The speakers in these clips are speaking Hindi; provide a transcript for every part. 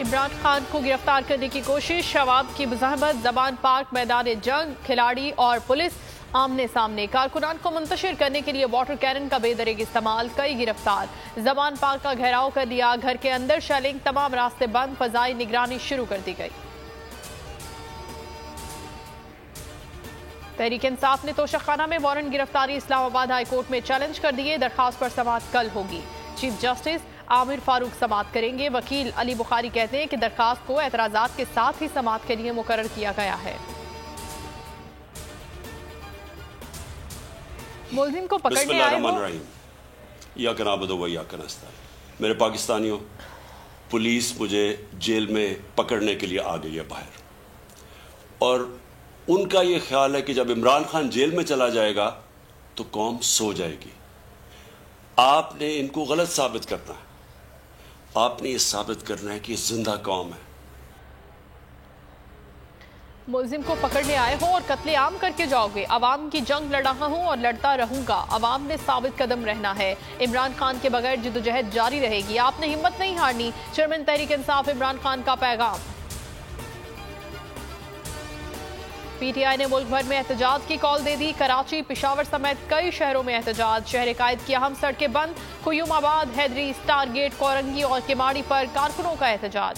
इमरान खान को गिरफ्तार करने की कोशिश, शवाब की मुज़ाहमत, ज़मान पार्क मैदान जंग, खिलाड़ी और पुलिस आमने सामने। कारकुनान को मुंतशिर करने के लिए वाटर कैनन का बेदरीग इस्तेमाल, कई गिरफ्तार। ज़मान पार्क का घेराव कर लिया, घर के अंदर शेलिंग, तमाम रास्ते बंद, फजाई निगरानी शुरू कर दी गई। तहरीक इंसाफ ने तोशाखाना में वारंट गिरफ्तारी इस्लामाबाद हाई कोर्ट में चैलेंज कर दिए। दरखास्त पर समाअत कल होगी। चीफ जस्टिस आमिर फारूक समाअत करेंगे। वकील अली बुखारी कहते हैं कि दरखास्त को एतराजात के साथ ही समाअत के लिए मुकर्रर किया गया है। मुल्जिम को पकड़ने आए हो। मेरे पाकिस्तानियों, पुलिस मुझे जेल में पकड़ने के लिए आ गई है बाहर, और उनका ये ख्याल है कि जब इमरान खान जेल में चला जाएगा तो कौम सो जाएगी। आपने इनको गलत साबित करना है। आपने ये साबित करना है कि जिंदा कौम है। मुल्जिम को पकड़ने आए हो और कत्लेआम करके जाओगे। अवाम की जंग लड़ रहा हूं और लड़ता रहूंगा। अवाम ने साबित कदम रहना है। इमरान खान के बगैर जिद्दोजहद जारी रहेगी। आपने हिम्मत नहीं हारनी। चेयरमैन तहरीक इंसाफ इमरान खान का पैगाम। पीटीआई ने मुल्क भर में एहतजाज की कॉल दे दी। कराची, पिशावर समेत कई शहरों में एहतजाज। शहर कायद की अहम सड़कें बंद। खुयूमाबाद, हैदरी, स्टार गेट, कोरंगी और किमाड़ी पर कारकुनों का एहतजाज।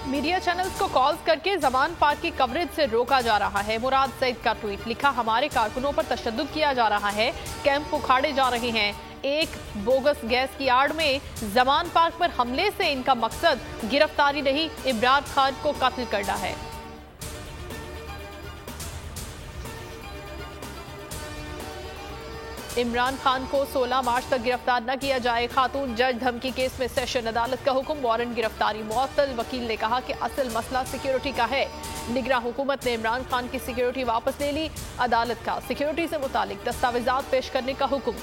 मीडिया चैनल्स को कॉल्स करके ज़मान पार्क की कवरेज से रोका जा रहा है। मुराद सईद का ट्वीट, लिखा हमारे कारकुनों पर तशद्दुद किया जा रहा है, कैंप उखाड़े जा रहे हैं। एक बोगस गैस की आड़ में ज़मान पार्क पर हमले से इनका मकसद गिरफ्तारी नहीं, इमरान खान को कत्ल करना है। इमरान खान को 16 मार्च तक गिरफ्तार न किया जाए। खातून जज धमकी केस में सेशन अदालत का हुक्म, वारंट गिरफ्तारी मुअत्तल। वकील ने कहा कि असल मसला सिक्योरिटी का है। निगरान हुकूमत ने इमरान खान की सिक्योरिटी वापस ले ली। अदालत का सिक्योरिटी से मुतालिक दस्तावेजात पेश करने का हुक्म।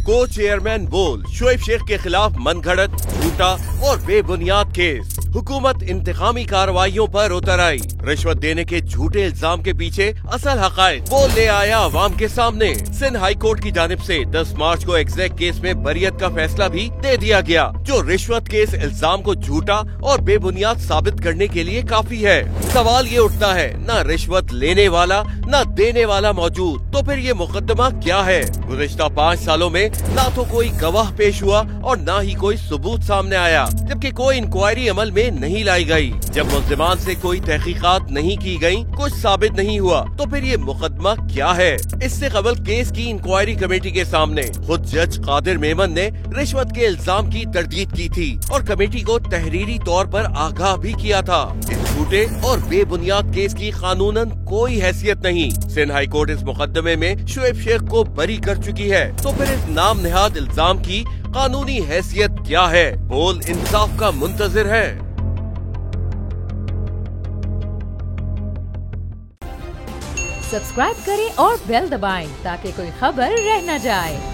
को चेयरमैन बोल, शोएब शेख के खिलाफ मनगढ़ंत, झूठा और बेबुनियाद केस। हुकूमत इंतकामी कार्रवाइयों पर उतर आई। रिश्वत देने के झूठे इल्जाम के पीछे असल हकायक वो ले आया अवाम के सामने। सिंध हाई कोर्ट की जानिब से 10 मार्च को एग्जैक्ट केस में बरियत का फैसला भी दे दिया गया, जो रिश्वत के इस इल्जाम को झूठा और बेबुनियाद साबित करने के लिए काफी है। सवाल ये उठता है, न रिश्वत लेने वाला न देने वाला मौजूद, तो फिर ये मुकदमा क्या है? गुज़िश्ता 5 सालों में ना तो कोई गवाह पेश हुआ और न ही कोई सबूत सामने आया, जबकि कोई इंक्वायरी अमल में नहीं लाई गई। जब मुल्जिमान से कोई तहकीकात नहीं की गई, कुछ साबित नहीं हुआ, तो फिर ये मुकदमा क्या है? इससे कबल केस की इंक्वायरी कमेटी के सामने खुद जज कादिर मेमन ने रिश्वत के इल्जाम की तरदीद की थी और कमेटी को तहरीरी तौर पर आगाह भी किया था। इस झूठे और बेबुनियाद केस की कानूनन कोई हैसियत नहीं। सिंध हाई कोर्ट इस मुकदमे में शोएब शेख को बरी कर चुकी है, तो फिर इस नाम नेहाद इल्जाम की कानूनी हैसियत क्या है? बोल इंसाफ का मुंतजिर है। सब्सक्राइब करें और बेल दबाएं ताकि कोई खबर रह न जाए।